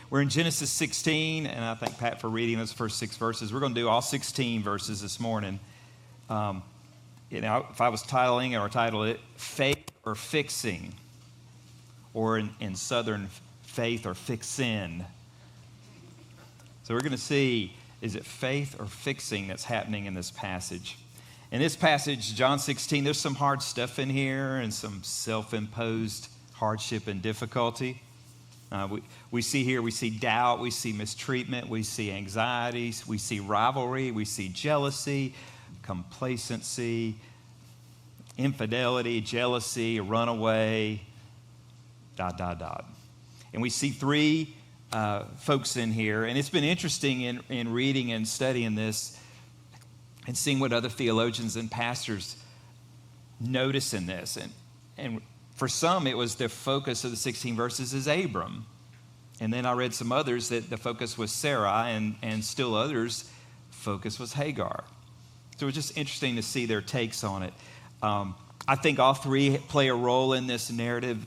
We're in Genesis 16, and I thank Pat for reading those first 6 verses. We're going to do all 16 verses this morning. If I was titling it or titled it, Faith or Fixing, or in Southern, Faith or Fixin'. So we're going to see, is it faith or fixing that's happening in this passage? In this passage, John 16, there's some hard stuff in here and some self-imposed hardship and difficulty. We see doubt, we see mistreatment, we see anxieties, we see rivalry, we see jealousy, complacency, infidelity, jealousy, a runaway, ... And we see 3 folks in here, and it's been interesting in reading and studying this and seeing what other theologians and pastors notice in this. And for some, it was the focus of the 16 verses is Abram. And then I read some others that the focus was Sarai, and still others, focus was Hagar. So it was just interesting to see their takes on it. I think all 3 play a role in this narrative.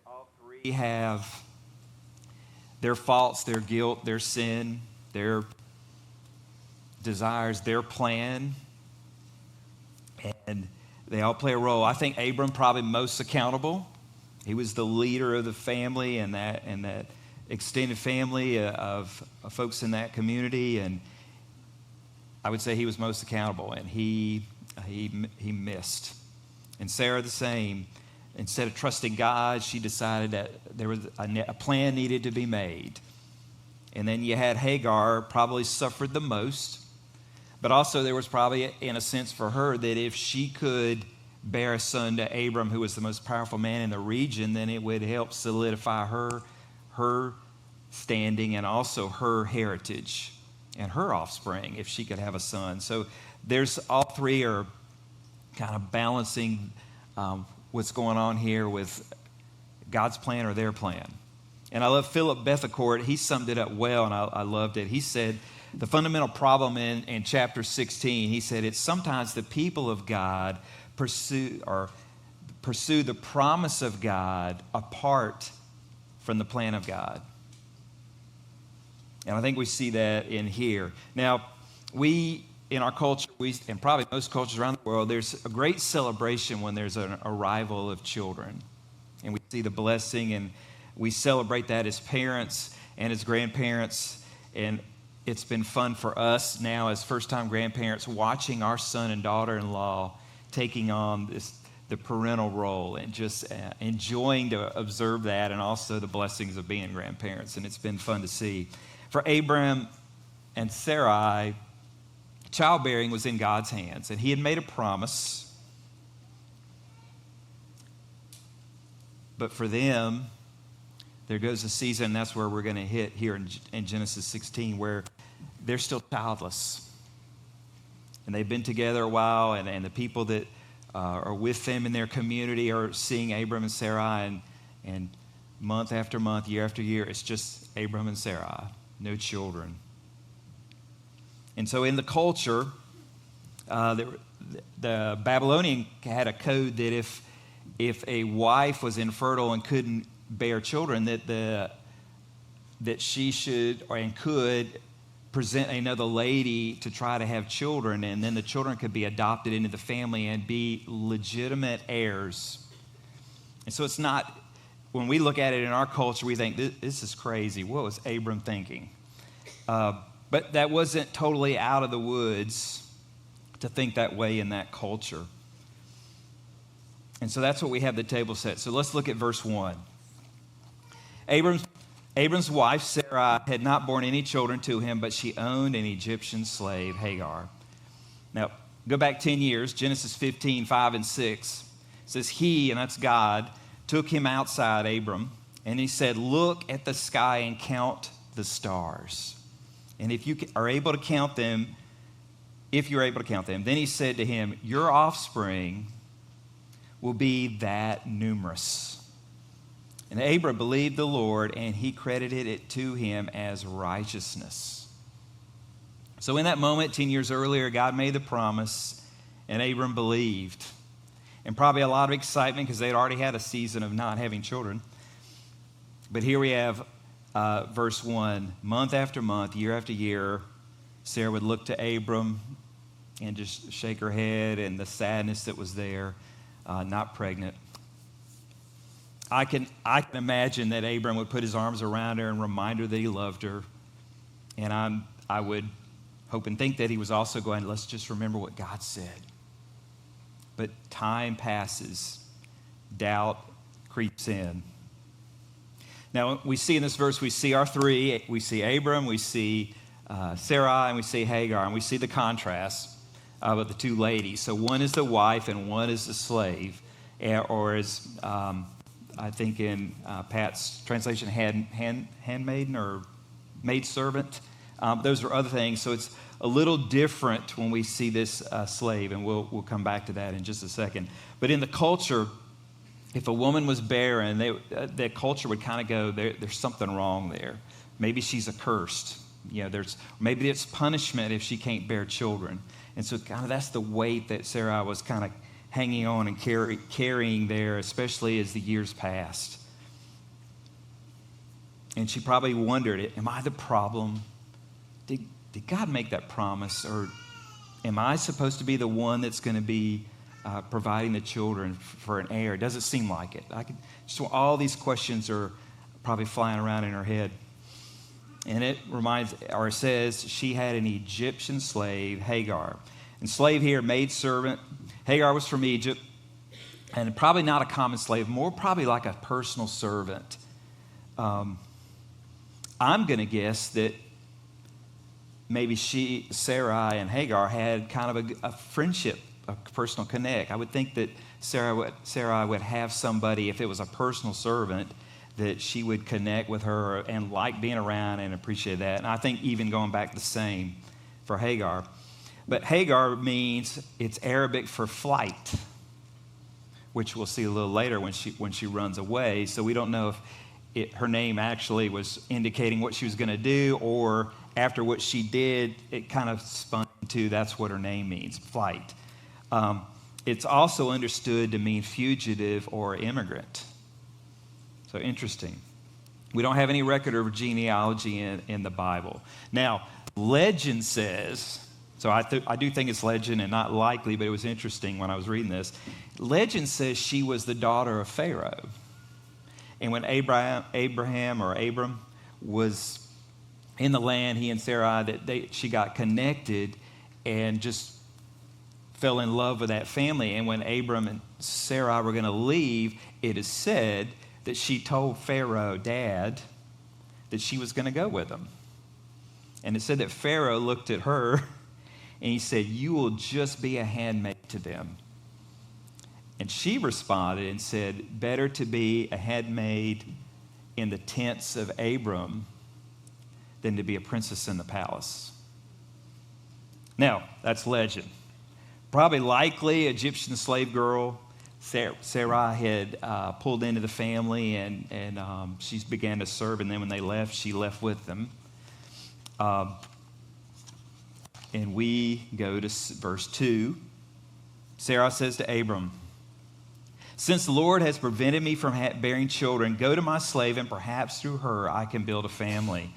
All 3 have their faults, their guilt, their sin, their desires, their plan, and they all play a role. I think Abram probably most accountable. He was the leader of the family and that extended family of folks in that community, and I would say he was most accountable, and he missed. And Sarah the same. Instead of trusting God, she decided that there was a plan needed to be made. And then you had Hagar, probably suffered the most, but also there was probably, in a sense for her, that if she could bear a son to Abram, who was the most powerful man in the region, then it would help solidify her standing and also her heritage and her offspring if she could have a son. So there's all 3 are kind of balancing what's going on here with God's plan or their plan. And I love Philip Bethencourt. He summed it up well, and I loved it. He said, the fundamental problem in chapter 16, he said, it's sometimes the people of God pursue the promise of God apart from the plan of God. And I think we see that in here. Now, in our culture, and probably most cultures around the world, there's a great celebration when there's an arrival of children. And we see the blessing, and we celebrate that as parents and as grandparents. And it's been fun for us now as first-time grandparents watching our son and daughter-in-law taking on the parental role and just enjoying to observe that, and also the blessings of being grandparents. And it's been fun to see. For Abram and Sarai, childbearing was in God's hands, and he had made a promise. But for them, there goes a season, and that's where we're going to hit here in Genesis 16, where they're still childless. And they've been together a while, and the people that are with them in their community are seeing Abram and Sarai, and month after month, year after year, it's just Abram and Sarai, no children. And so in the culture, the Babylonian had a code that if a wife was infertile and couldn't bear children, that she should and could present another lady to try to have children, and then the children could be adopted into the family and be legitimate heirs. And so it's not, when we look at it in our culture, we think, this is crazy. What was Abram thinking? But that wasn't totally out of the woods to think that way in that culture. And so that's what we have the table set. So let's look at verse 1. Abram's wife, Sarai, had not borne any children to him, but she owned an Egyptian slave, Hagar. Now, go back 10 years, Genesis 15, 5 and 6. It says, he, and that's God, took him outside, Abram, and he said, look at the sky and count the stars. And if you are able to count them, then he said to him, your offspring will be that numerous. And Abram believed the Lord, and he credited it to him as righteousness. So in that moment, 10 years earlier, God made the promise, and Abram believed. And probably a lot of excitement because they'd already had a season of not having children. But here we have verse 1, month after month, year after year, Sarah would look to Abram and just shake her head, and the sadness that was there, not pregnant. I can imagine that Abram would put his arms around her and remind her that he loved her. And I would hope and think that he was also going, let's just remember what God said. But time passes. Doubt creeps in. Now, we see in this verse, we see our three. We see Abram, we see Sarai, and we see Hagar. And we see the contrast of the two ladies. So one is the wife and one is the slave. Or as I think in Pat's translation, handmaiden or maidservant. Those are other things. So it's a little different when we see this slave, and we'll come back to that in just a second. But in the culture, if a woman was barren, the culture would kind of go, there's something wrong there. Maybe she's accursed. Maybe it's punishment if she can't bear children. And so kind of that's the weight that Sarai was kind of hanging on and carrying there, especially as the years passed. And she probably wondered, am I the problem? Did God make that promise? Or am I supposed to be the one that's going to be providing the children for an heir? It doesn't seem like it. All these questions are probably flying around in her head. And it says she had an Egyptian slave, Hagar. And slave here, maidservant. Hagar was from Egypt. And probably not a common slave, more probably like a personal servant. I'm going to guess that maybe Sarai and Hagar had kind of a friendship, a personal connect. I would think that Sarai would have somebody, if it was a personal servant, that she would connect with her and like being around and appreciate that. And I think even going back the same for Hagar. But Hagar means, it's Arabic for flight, which we'll see a little later when she runs away. So we don't know if her name actually was indicating what she was going to do, or after what she did, it kind of spun to that's what her name means, flight. It's also understood to mean fugitive or immigrant. So interesting. We don't have any record of genealogy in the Bible. Now, legend says, so I do think it's legend and not likely, but it was interesting when I was reading this. Legend says she was the daughter of Pharaoh. And when Abram was in the land, he and Sarai, she got connected and just fell in love with that family. And when Abram and Sarai were going to leave, it is said that she told Pharaoh, Dad, that she was going to go with him. And it said that Pharaoh looked at her and he said, you will just be a handmaid to them. And she responded and said, better to be a handmaid in the tents of Abram than to be a princess in the palace. Now, that's legend. Probably likely Egyptian slave girl. Sarai had pulled into the family and she began to serve, and then when they left, she left with them. And we go to verse 2. Sarah says to Abram, since the Lord has prevented me from bearing children, go to my slave, and perhaps through her I can build a family.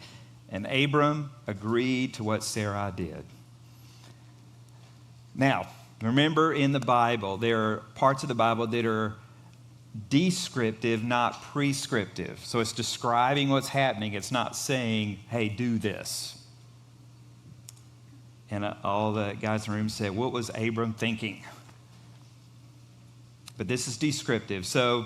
And Abram agreed to what Sarai did. Now, remember in the Bible, there are parts of the Bible that are descriptive, not prescriptive. So it's describing what's happening. It's not saying, hey, do this. And all the guys in the room said, what was Abram thinking? But this is descriptive. So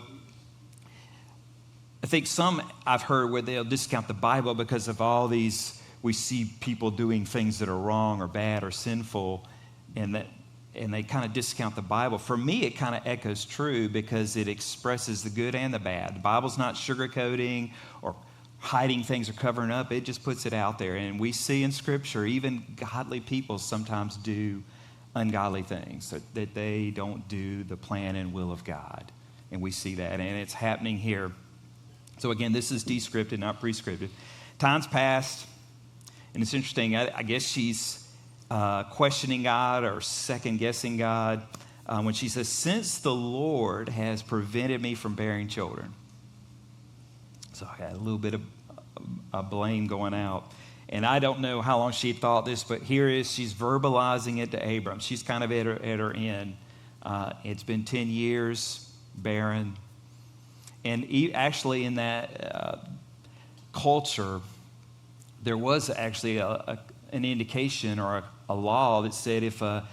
I think some I've heard where they'll discount the Bible because of all these, we see people doing things that are wrong or bad or sinful, and they kind of discount the Bible. For me, it kind of echoes true because it expresses the good and the bad. The Bible's not sugarcoating or hiding things or covering up. It just puts it out there. And we see in Scripture, even godly people sometimes do ungodly things, that they don't do the plan and will of God. And we see that, and it's happening here. So again, this is descriptive, not prescriptive. Time's passed, and it's interesting. I guess she's questioning God or second-guessing God when she says, since the Lord has prevented me from bearing children. So I got a little bit of blame going out. And I don't know how long she thought this, but here is, she's verbalizing it to Abram. She's kind of at her end. It's been 10 years, barren. And actually in that culture, there was actually an indication or a law that said if a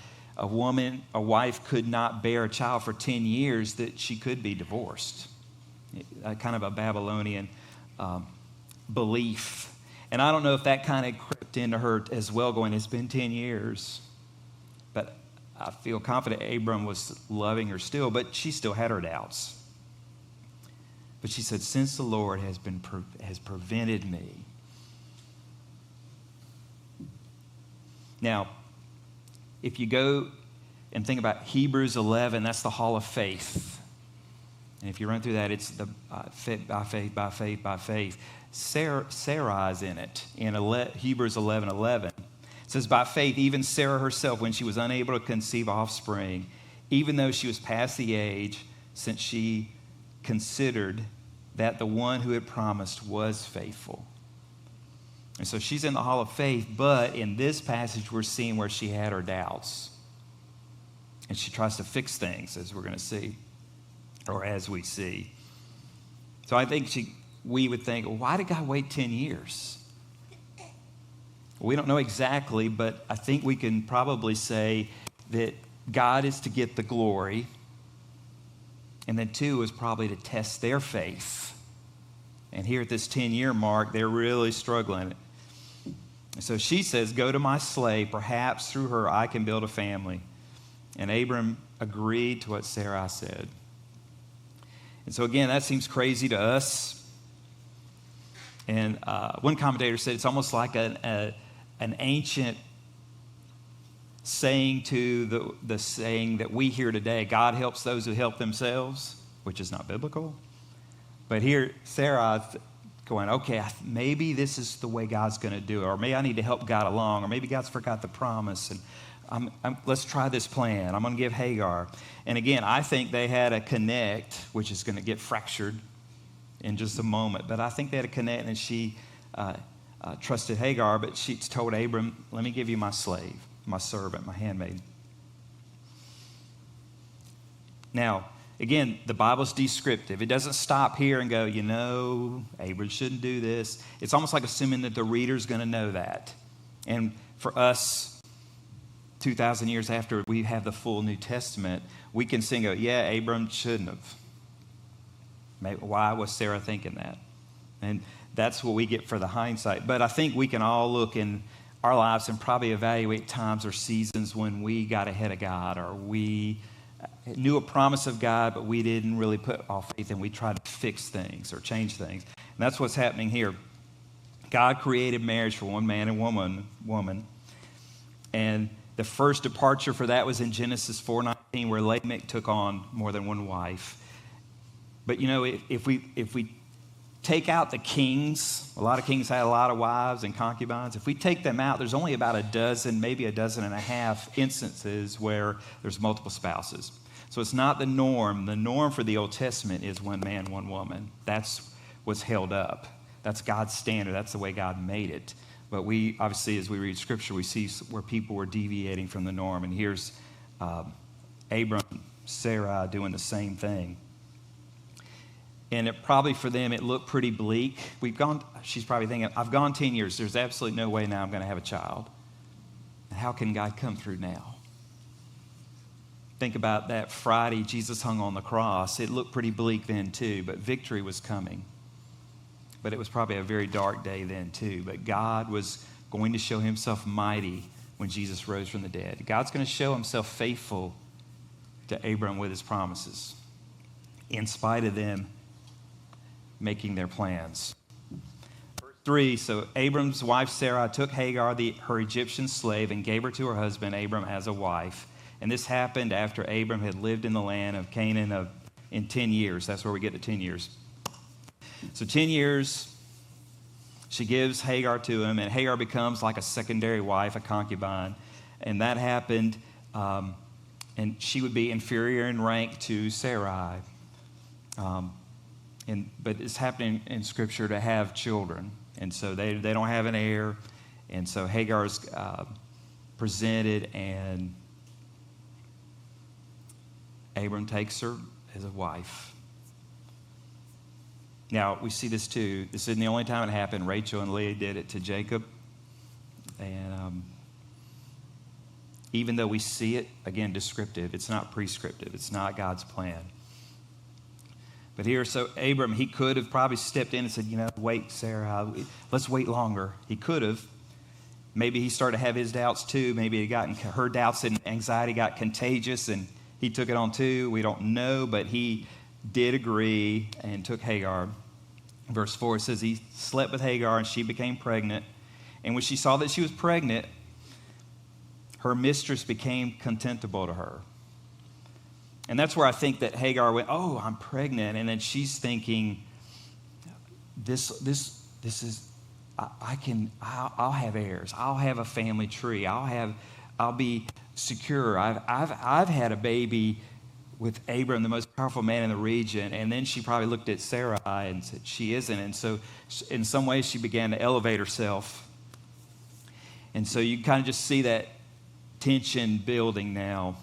wife could not bear a child for 10 years, that she could be divorced. Kind of a Babylonian belief. And I don't know if that kind of crept into her as well, going, it's been 10 years. But I feel confident Abram was loving her still, but she still had her doubts. But she said, since the Lord has prevented me. Now, if you go and think about Hebrews 11, that's the hall of faith. And if you run through that, it's the by faith, by faith, by faith. Sarai's in it, in Hebrews 11:11. It says, by faith, even Sarah herself, when she was unable to conceive offspring, even though she was past the age, since she considered that the one who had promised was faithful. And so she's in the hall of faith, but in this passage, we're seeing where she had her doubts. And she tries to fix things, as we're going to see, or as we see. So I think we would think, well, why did God wait 10 years? We don't know exactly, but I think we can probably say that God is to get the glory. And then 2 is probably to test their faith. And here at this 10-year mark, they're really struggling. And so she says, go to my slave. Perhaps through her I can build a family. And Abram agreed to what Sarai said. And so again, that seems crazy to us. And one commentator said it's almost like an ancient saying to the saying that we hear today, God helps those who help themselves, which is not biblical. But here, Sarah's going, okay, maybe this is the way God's going to do it, or maybe I need to help God along, or maybe God's forgot the promise, and let's try this plan. I'm going to give Hagar. And again, I think they had a connect, which is going to get fractured in just a moment. But I think they had a connect, and she trusted Hagar, but she told Abram, let me give you my slave, my servant, my handmaid. Now, again, the Bible's descriptive. It doesn't stop here and go, Abram shouldn't do this. It's almost like assuming that the reader's going to know that. And for us, 2,000 years after we have the full New Testament, we can sing, Abram shouldn't have. Why was Sarah thinking that? And that's what we get for the hindsight. But I think we can all look in our lives and probably evaluate times or seasons when we got ahead of God, or we knew a promise of God, but we didn't really put our faith in. We tried to fix things or change things. And that's what's happening here. God created marriage for one man and woman. And the first departure for that was in Genesis 4:19, where Lamech took on more than one wife. But if we take out the kings, a lot of kings had a lot of wives and concubines. If we take them out, there's only about a dozen, maybe a dozen and a half instances where there's multiple spouses. So it's not the norm. The norm for the Old Testament is one man, one woman. That's what's held up. That's God's standard. That's the way God made it. But we, obviously, as we read Scripture, we see where people were deviating from the norm. And here's Abram, Sarai doing the same thing. And it probably for them, it looked pretty bleak. She's probably thinking, I've gone 10 years. There's absolutely no way now I'm going to have a child. How can God come through now? Think about that Friday Jesus hung on the cross. It looked pretty bleak then too, but victory was coming. But it was probably a very dark day then too. But God was going to show himself mighty when Jesus rose from the dead. God's going to show himself faithful to Abram with his promises, in spite of them making their plans. Verse 3, so Abram's wife Sarah took Hagar, her Egyptian slave, and gave her to her husband Abram as a wife. And this happened after Abram had lived in the land of Canaan in 10 years. That's where we get the 10 years. So 10 years, she gives Hagar to him, and Hagar becomes like a secondary wife, a concubine. And that happened, and she would be inferior in rank to Sarai. But it's happening in Scripture to have children. And so they don't have an heir. And so Hagar's presented, and Abram takes her as a wife. Now, we see this too. This isn't the only time it happened. Rachel and Leah did it to Jacob. And even though we see it, again, descriptive, it's not prescriptive. It's not God's plan. But here, so Abram, he could have probably stepped in and said, wait, Sarah, let's wait longer. He could have. Maybe he started to have his doubts too. Maybe her doubts and anxiety got contagious and he took it on too. We don't know, but he did agree and took Hagar. Verse 4 says he slept with Hagar and she became pregnant. And when she saw that she was pregnant, her mistress became contemptible to her. And that's where I think that Hagar went, oh, I'm pregnant. And then she's thinking, this is, I'll have heirs. I'll have a family tree. I'll be secure. I've had a baby with Abram, the most powerful man in the region. And then she probably looked at Sarai and said, she isn't. And so in some ways she began to elevate herself. And so you kind of just see that tension building now.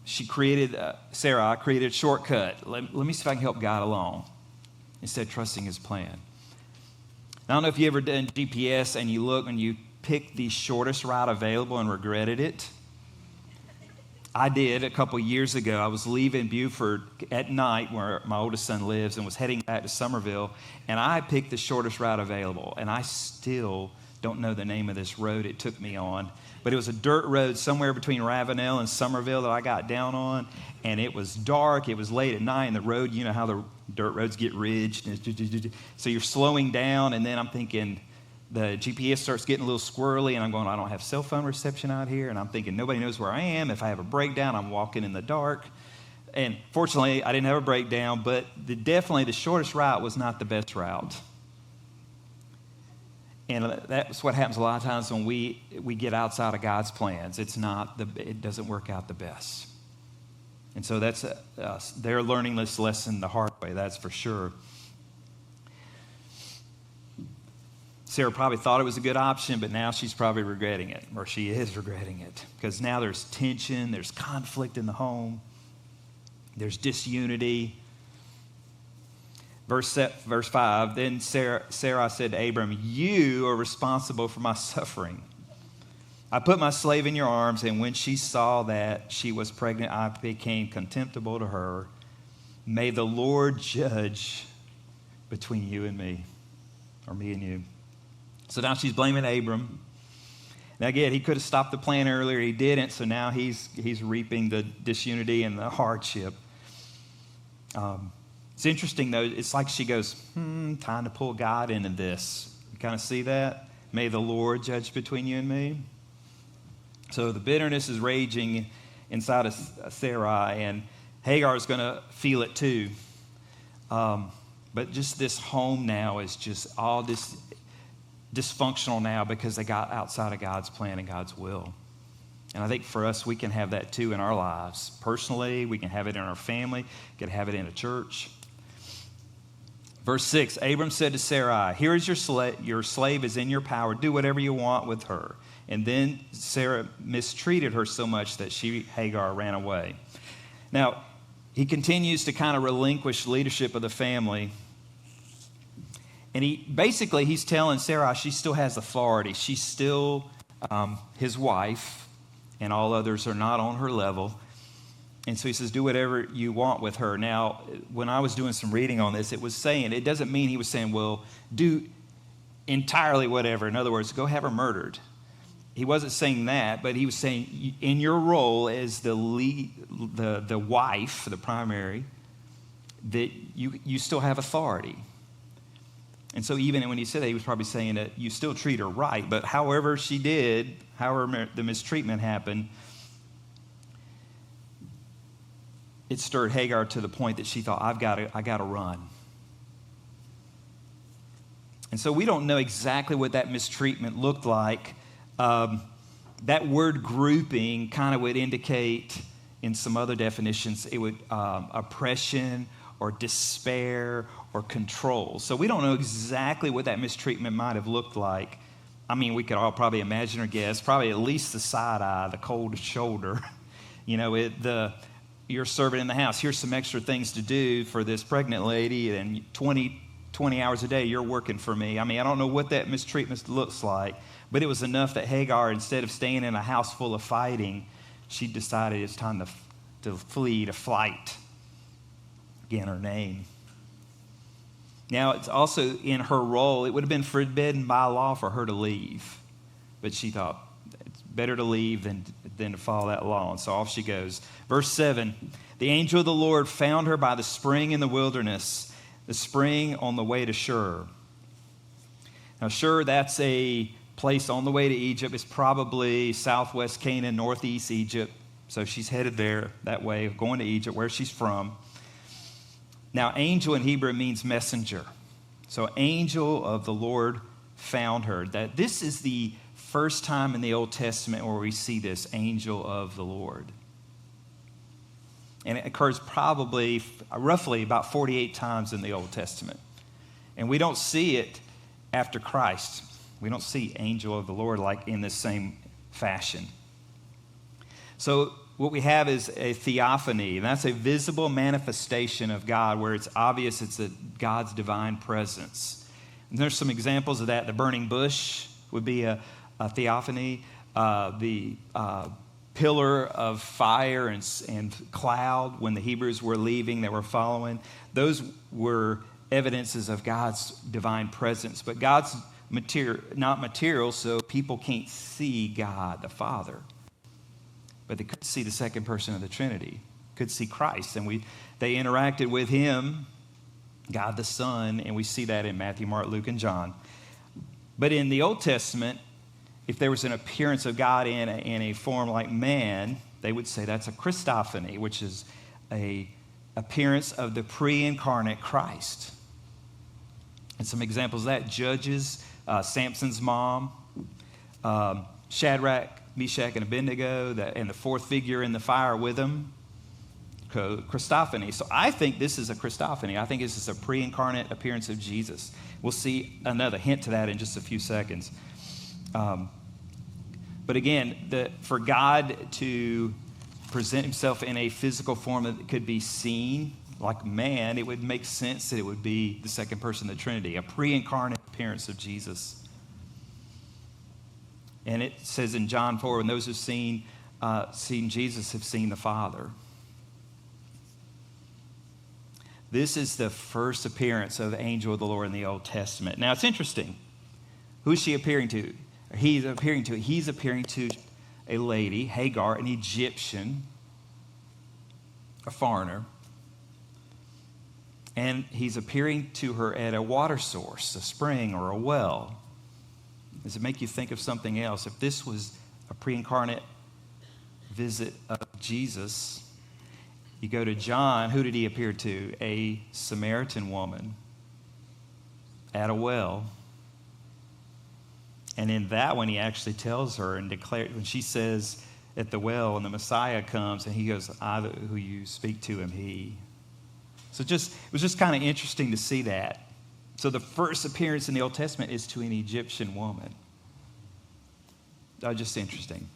Sarai created a shortcut. Let me see if I can help God along instead of trusting his plan. I don't know if you ever done GPS and you look and you pick the shortest route available and regretted it. I did a couple years ago. I was leaving Beaufort at night where my oldest son lives and was heading back to Summerville, and I picked the shortest route available, and I still don't know the name of this road it took me on, but it was a dirt road somewhere between Ravenel and Summerville that I got down on, and it was dark, it was late at night, and the road, you know how the dirt roads get ridged, so you're slowing down, and then I'm thinking, the GPS starts getting a little squirrely, and I'm going, I don't have cell phone reception out here, and I'm thinking, nobody knows where I am. If I have a breakdown, I'm walking in the dark. And fortunately, I didn't have a breakdown, but definitely the shortest route was not the best route. And that's what happens a lot of times when we get outside of God's plans. It doesn't work out the best. And so that's they're learning this lesson the hard way, that's for sure. Sarah probably thought it was a good option, but now she's probably regretting it, or she is regretting it, because now there's tension, there's conflict in the home, there's disunity. Verse 5, then Sarah said to Abram, you are responsible for my suffering. I put my slave in your arms, and when she saw that she was pregnant, I became contemptible to her. May the Lord judge between you and me, or me and you. So now she's blaming Abram. Now again, he could have stopped the plan earlier. He didn't, so now he's reaping the disunity and the hardship. It's interesting, though. It's like she goes, time to pull God into this. You kind of see that? May the Lord judge between you and me. So the bitterness is raging inside of Sarai, and Hagar is going to feel it too. But just this home now is just all this dysfunctional now because they got outside of God's plan and God's will. And I think for us, we can have that too in our lives. Personally, we can have it in our family, we can have it in a church. Verse 6, Abram said to Sarai, here is your slave is in your power. Do whatever you want with her. And then Sarah mistreated her so much that Hagar, ran away. Now, he continues to kind of relinquish leadership of the family. And he's telling Sarai she still has authority. She's still his wife, and all others are not on her level. And so he says, do whatever you want with her. Now, when I was doing some reading on this, it doesn't mean he was saying, well, do entirely whatever. In other words, go have her murdered. He wasn't saying that, but he was saying, in your role as the wife, the primary, that you still have authority. And so even when he said that, he was probably saying that you still treat her right, but however she did, however the mistreatment happened, it stirred Hagar to the point that she thought, I got to run. And so we don't know exactly what that mistreatment looked like. That word grouping kind of would indicate, in some other definitions, it would oppression or despair or control. So we don't know exactly what that mistreatment might have looked like. I mean, we could all probably imagine or guess, probably at least the side eye, the cold shoulder. You're serving in the house. Here's some extra things to do for this pregnant lady, and 20 hours a day you're working for me. I mean, I don't know what that mistreatment looks like, but it was enough that Hagar, instead of staying in a house full of fighting, she decided it's time to flee, to flight. Again, her name. Now, it's also in her role, it would have been forbidden by law for her to leave. But she thought, it's better to leave than to follow that law. And so off she goes. Verse 7, the angel of the Lord found her by the spring in the wilderness, the spring on the way to Shur. Now, Shur, that's a place on the way to Egypt. It's probably southwest Canaan, northeast Egypt. So she's headed there that way, going to Egypt, where she's from. Now, angel in Hebrew means messenger. So angel of the Lord found her. That this is the first time in the Old Testament where we see this angel of the Lord. And it occurs probably roughly about 48 times in the Old Testament. And we don't see it after Christ. We don't see angel of the Lord like in this same fashion. So what we have is a theophany, and that's a visible manifestation of God where it's obvious it's God's divine presence. And there's some examples of that. The burning bush would be a theophany. The pillar of fire and cloud when the Hebrews were leaving, they were following. Those were evidences of God's divine presence. But God's not material, so people can't see God the Father. But they could see the second person of the Trinity, could see Christ. And they interacted with him, God the Son, and we see that in Matthew, Mark, Luke, and John. But in the Old Testament, if there was an appearance of God in a form like man, they would say that's a Christophany, which is a appearance of the pre-incarnate Christ. And some examples of that, Judges, Samson's mom, Shadrach, Meshach, and Abednego, and the fourth figure in the fire with them, Christophany. So I think this is a Christophany. I think this is a pre-incarnate appearance of Jesus. We'll see another hint to that in just a few seconds. But again, for God to present himself in a physical form that could be seen like man, it would make sense that it would be the second person of the Trinity, a pre-incarnate appearance of Jesus. And it says in John 4, and those who've seen Jesus have seen the Father. This is the first appearance of the angel of the Lord in the Old Testament. Now, it's interesting. Who is she appearing to? He's appearing to a lady, Hagar, an Egyptian, a foreigner. And he's appearing to her at a water source, a spring or a well. Does it make you think of something else? If this was a pre-incarnate visit of Jesus, you go to John, who did he appear to? A Samaritan woman at a well. And in that one, he actually tells her and declares, when she says at the well, and the Messiah comes, and he goes, I who you speak to am he. So it was just kind of interesting to see that. So the first appearance in the Old Testament is to an Egyptian woman. Just interesting.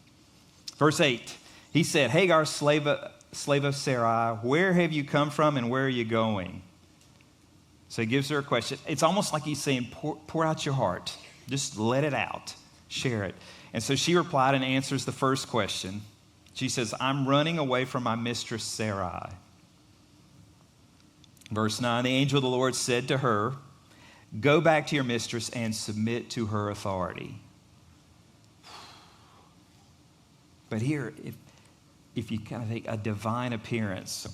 Verse 8, he said, Hagar, slave of Sarai, where have you come from and where are you going? So he gives her a question. It's almost like he's saying, pour out your heart. Just let it out. Share it. And so she replied and answers the first question. She says, I'm running away from my mistress Sarai. Verse 9, the angel of the Lord said to her, go back to your mistress and submit to her authority. But here, if you kind of think a divine appearance,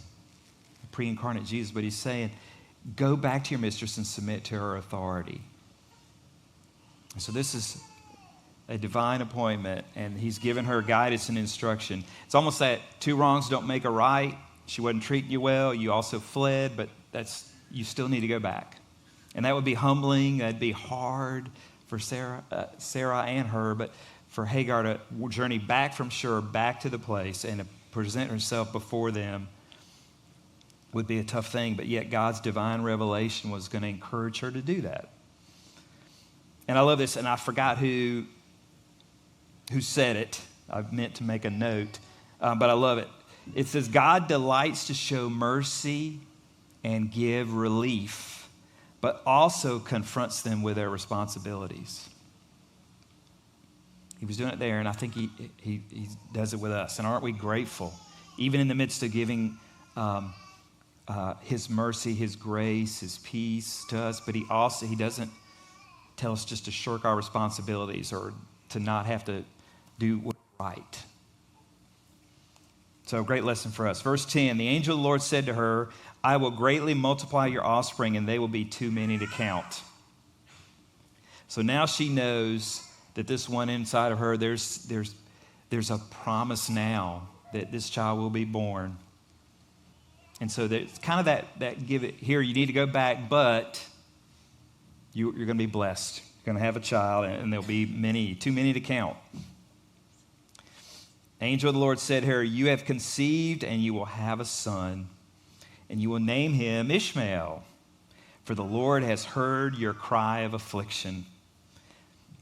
a pre-incarnate Jesus, but he's saying, go back to your mistress and submit to her authority. So this is a divine appointment, and he's given her guidance and instruction. It's almost that two wrongs don't make a right. She wasn't treating you well. You also fled, but you still need to go back. And that would be humbling. That'd be hard for Sarah and her, but for Hagar to journey back from Shur, back to the place, and to present herself before them would be a tough thing, but yet God's divine revelation was going to encourage her to do that. And I love this, and I forgot who said it. I meant to make a note, but I love it. It says, God delights to show mercy and give relief, but also confronts them with their responsibilities. He was doing it there, and I think he does it with us. And aren't we grateful? Even in the midst of giving his mercy, his grace, his peace to us, but he doesn't tell us just to shirk our responsibilities or to not have to do what's right. So a great lesson for us. Verse 10, the angel of the Lord said to her, I will greatly multiply your offspring, and they will be too many to count. So now she knows that this one inside of her, there's a promise now that this child will be born. And so it's kind of that give it here, you need to go back, but you're going to be blessed. You're going to have a child, and there'll be too many to count. Angel of the Lord said to her, you have conceived, and you will have a son, and you will name him Ishmael, for the Lord has heard your cry of affliction.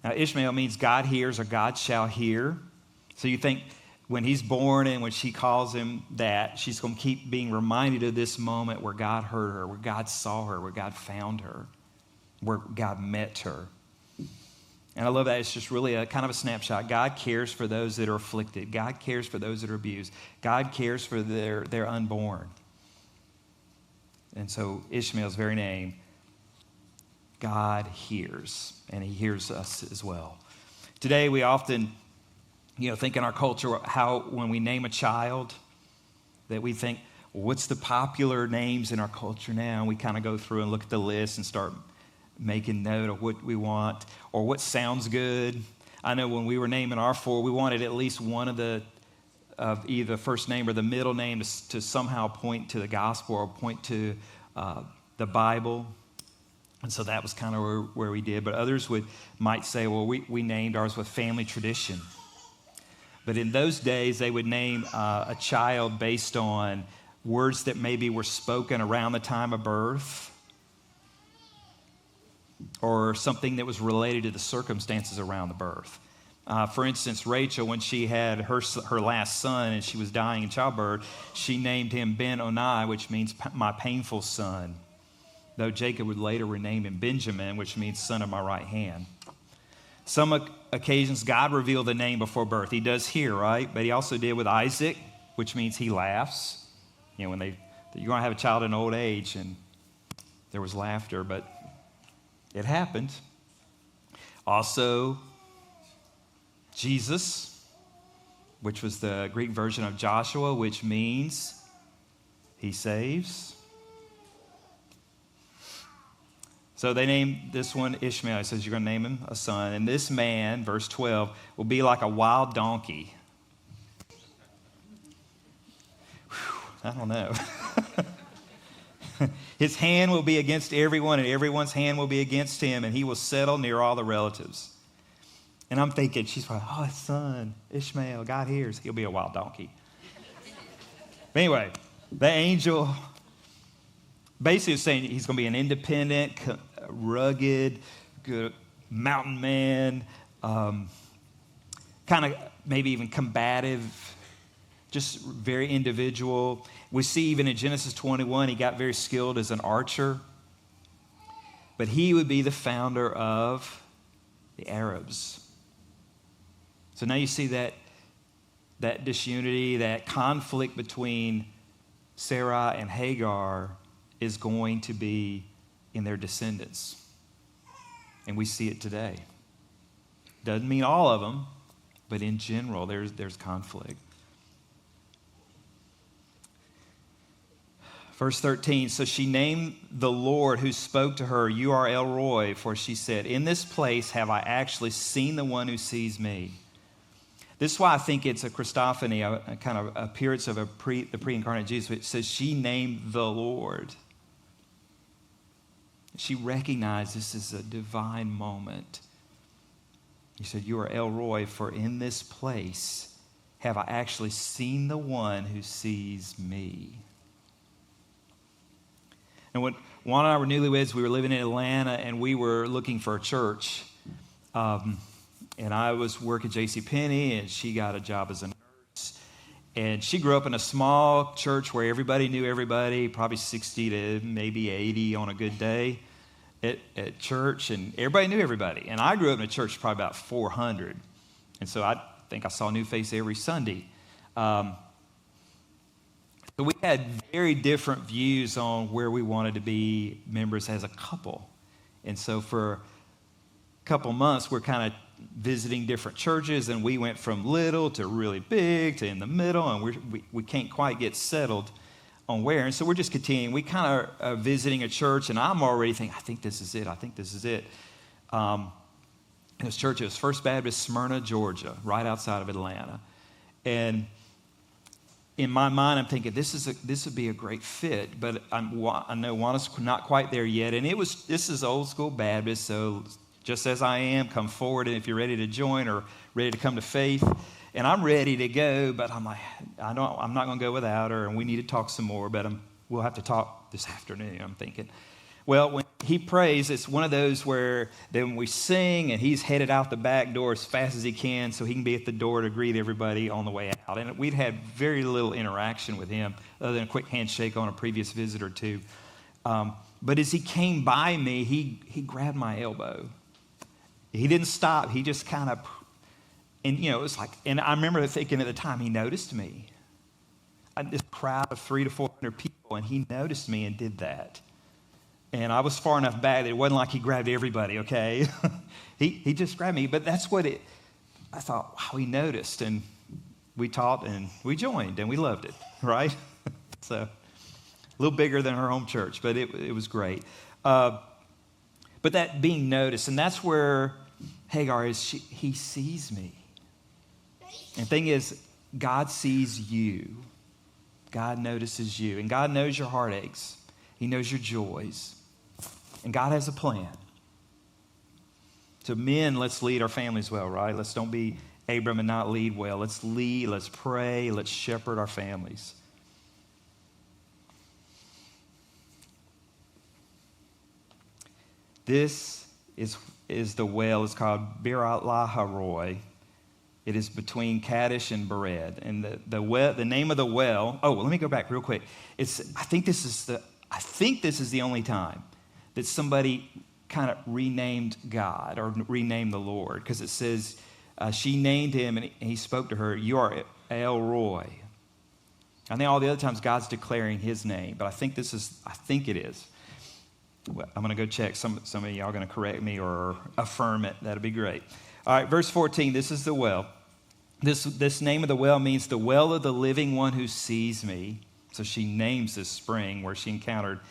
Now, Ishmael means God hears or God shall hear. So you think when he's born and when she calls him that, she's going to keep being reminded of this moment where God heard her, where God saw her, where God found her, where God met her. And I love that. It's just really a kind of a snapshot. God cares for those that are afflicted. God cares for those that are abused. God cares for their unborn. And so Ishmael's very name, God hears, and he hears us as well. Today we often, think in our culture how when we name a child that we think, well, what's the popular names in our culture now? And we kind of go through and look at the list and start making note of what we want or what sounds good. I know when we were naming our four, we wanted at least one of either the first name or the middle name to somehow point to the gospel or point to the Bible. And so that was kind of where we did. But others might say, well, we named ours with family tradition. But in those days, they would name a child based on words that maybe were spoken around the time of birth, or something that was related to the circumstances around the birth. For instance, Rachel, when she had her last son and she was dying in childbirth, she named him Ben-Oni, which means my painful son, though Jacob would later rename him Benjamin, which means son of my right hand. Some occasions, God revealed the name before birth. He does here, right? But he also did with Isaac, which means he laughs. When you're going to have a child in old age, and there was laughter, but it happened. Also, Jesus, which was the Greek version of Joshua, which means he saves. So they named this one Ishmael. He says, you're going to name him a son. And this man, verse 12, will be like a wild donkey. Whew, I don't know. His hand will be against everyone, and everyone's hand will be against him, and he will settle near all the relatives. And I'm thinking, she's probably, his son, Ishmael, God hears. He'll be a wild donkey. But anyway, the angel basically is saying he's going to be an independent, rugged, good mountain man, kind of maybe even combative, just very individual. We see even in Genesis 21, he got very skilled as an archer. But he would be the founder of the Arabs. So now you see that disunity, that conflict between Sarai and Hagar is going to be in their descendants. And we see it today. Doesn't mean all of them, but in general, there's conflict. Verse 13, so she named the Lord who spoke to her, you are El Roi, for she said, in this place have I actually seen the one who sees me. This is why I think it's a Christophany, a kind of appearance of the pre-incarnate Jesus. It says she named the Lord. She recognized this is a divine moment. He said, you are El Roi, for in this place have I actually seen the one who sees me. And when Juan and I were newlyweds, we were living in Atlanta, and we were looking for a church. And I was working at JCPenney, and she got a job as a nurse. And she grew up in a small church where everybody knew everybody, probably 60 to maybe 80 on a good day at church, and everybody knew everybody. And I grew up in a church probably about 400. And so I think I saw a new face every Sunday. So we had very different views on where we wanted to be members as a couple. And so for a couple months, we're kind of visiting different churches, and we went from little to really big to in the middle, and we can't quite get settled on where. And so we're just continuing. We kind of are visiting a church, and I'm already thinking, I think this is it. I think this is it. This church is First Baptist, Smyrna, Georgia, right outside of Atlanta. And in my mind, I'm thinking this would be a great fit, but I know Juana's not quite there yet. And this is old school Baptist, so just as I am, come forward, and if you're ready to join or ready to come to faith. And I'm ready to go, but I'm like, I'm not going to go without her, and we need to talk some more, but we'll have to talk this afternoon, I'm thinking. Well, when he prays, it's one of those where then we sing, and he's headed out the back door as fast as he can so he can be at the door to greet everybody on the way out. And we'd had very little interaction with him other than a quick handshake on a previous visit or two. But as he came by me, he grabbed my elbow. He didn't stop. He just kind of, and it was like, and I remember thinking at the time, he noticed me. This crowd of 300 to 400 people, and he noticed me and did that. And I was far enough back that it wasn't like he grabbed everybody, okay? he just grabbed me, but that's what I thought, wow, he noticed, and we talked, and we joined, and we loved it, right? So a little bigger than her home church, but it was great. But that being noticed, and that's where Hagar is, he sees me. And the thing is, God sees you. God notices you, and God knows your heartaches. He knows your joys. And God has a plan. So men, let's lead our families well, right? Let's don't be Abram and not lead well. Let's lead, let's pray, let's shepherd our families. This is the well. It's called Bir-Lahai-Roi. It is between Kadesh and Bered. And the name of the well, let me go back real quick. I think this is the only time that somebody kind of renamed God or renamed the Lord, because it says she named him and he spoke to her, you are El Roy. I think all the other times God's declaring his name, but I think it is. Well, I'm going to go check. Some of y'all are going to correct me or affirm it. That'd be great. All right, verse 14, this is the well. This name of the well means the well of the living one who sees me. So she names this spring where she encountered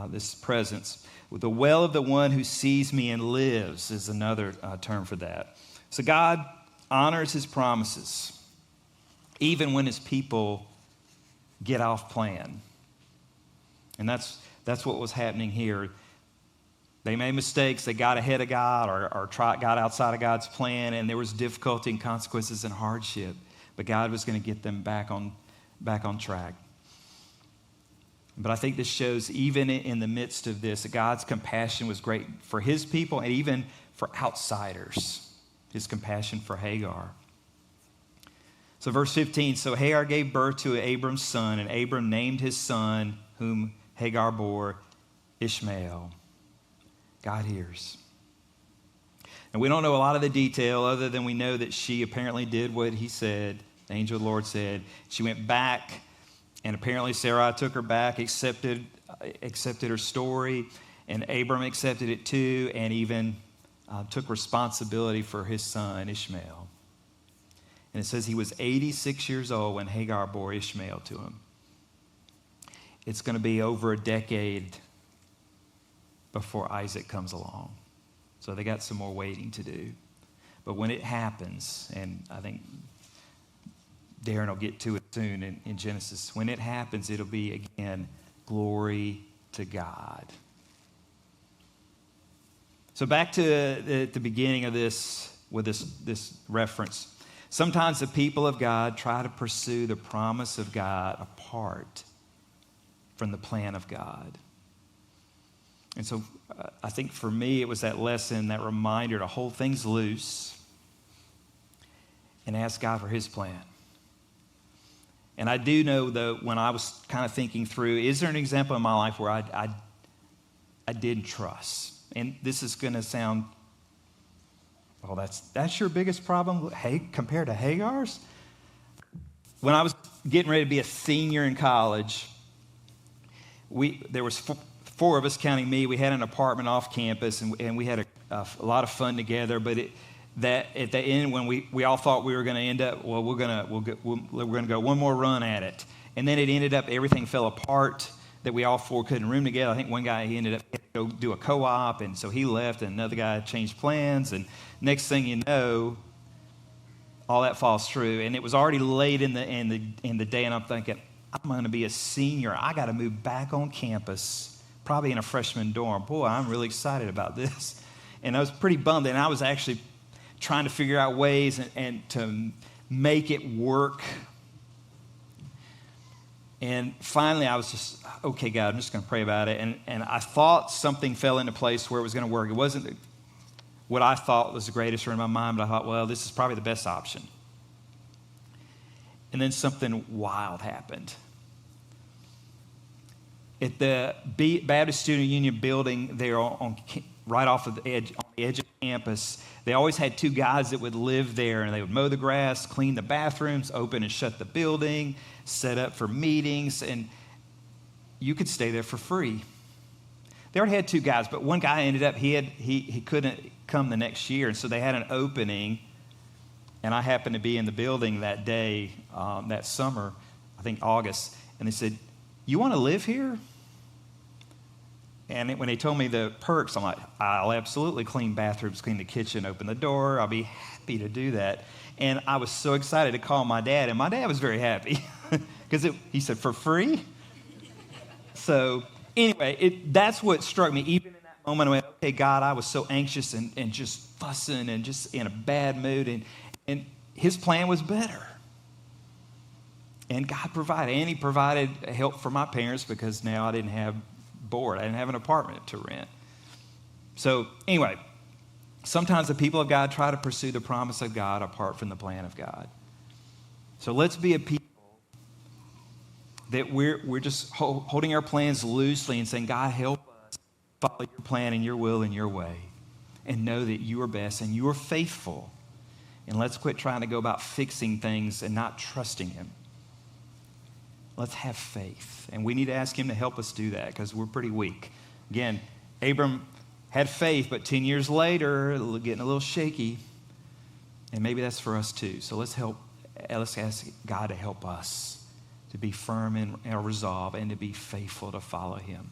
this presence. The well of the one who sees me and lives is another term for that. So God honors his promises, even when his people get off plan. And that's what was happening here. They made mistakes. They got ahead of God or got outside of God's plan, and there was difficulty and consequences and hardship. But God was going to get them back on track. But I think this shows, even in the midst of this, that God's compassion was great for his people and even for outsiders, his compassion for Hagar. So verse 15, so Hagar gave birth to Abram's son, and Abram named his son, whom Hagar bore, Ishmael. God hears. And we don't know a lot of the detail other than we know that she apparently did what he said, the angel of the Lord said. She went back, and apparently Sarai took her back, accepted her story, and Abram accepted it too, and even took responsibility for his son, Ishmael. And it says he was 86 years old when Hagar bore Ishmael to him. It's going to be over a decade before Isaac comes along. So they got some more waiting to do. But when it happens, and I think Darren will get to it soon in Genesis, when it happens, it'll be, again, glory to God. So back to the beginning of this, with this reference. Sometimes the people of God try to pursue the promise of God apart from the plan of God. And so I think for me, it was that lesson, that reminder to hold things loose and ask God for his plan. And I do know, though, when I was kind of thinking through, is there an example in my life where I didn't trust? And this is going to sound, well, that's your biggest problem, hey, compared to Hagar's? When I was getting ready to be a senior in college, there was four of us, counting me. We had an apartment off campus, and we had a lot of fun together. But that at the end, when we all thought we were going to end up, well, we're going to go one more run at it, and then it ended up everything fell apart. That we all four couldn't room together. I think one guy, he ended up go do a co-op, and so he left, and another guy changed plans, and next thing you know, all that falls through. And it was already late in the day, and I'm thinking, I'm going to be a senior. I got to move back on campus, probably in a freshman dorm. Boy, I'm really excited about this. And I was pretty bummed, and I was actually trying to figure out ways and to make it work. And finally, I was just, okay, God, I'm just going to pray about it. And I thought something fell into place where it was going to work. It wasn't what I thought was the greatest in my mind, but I thought, well, this is probably the best option. And then something wild happened. At the Baptist Student Union building there right off of the edge of campus, they always had two guys that would live there, and they would mow the grass, clean the bathrooms, open and shut the building, set up for meetings, and you could stay there for free. They already had two guys, but one guy ended up, he couldn't come the next year, and so they had an opening, and I happened to be in the building that day, that summer, I think August, and they said, you want to live here? And when they told me the perks, I'm like, I'll absolutely clean bathrooms, clean the kitchen, open the door. I'll be happy to do that. And I was so excited to call my dad, and my dad was very happy because he said, for free? So anyway, that's what struck me. Even in that moment, I went, okay, God, I was so anxious and just fussing and just in a bad mood, and his plan was better. And God provided, and he provided help for my parents because now I didn't have board. I didn't have an apartment to rent. So anyway, sometimes the people of God try to pursue the promise of God apart from the plan of God. So let's be a people that we're just holding our plans loosely and saying, God, help us follow your plan and your will and your way, and know that you are best and you are faithful. And let's quit trying to go about fixing things and not trusting him. Let's have faith. And we need to ask him to help us do that because we're pretty weak. Again, Abram had faith, but 10 years later, getting a little shaky. And maybe that's for us too. So let's ask God to help us to be firm in our resolve and to be faithful to follow him.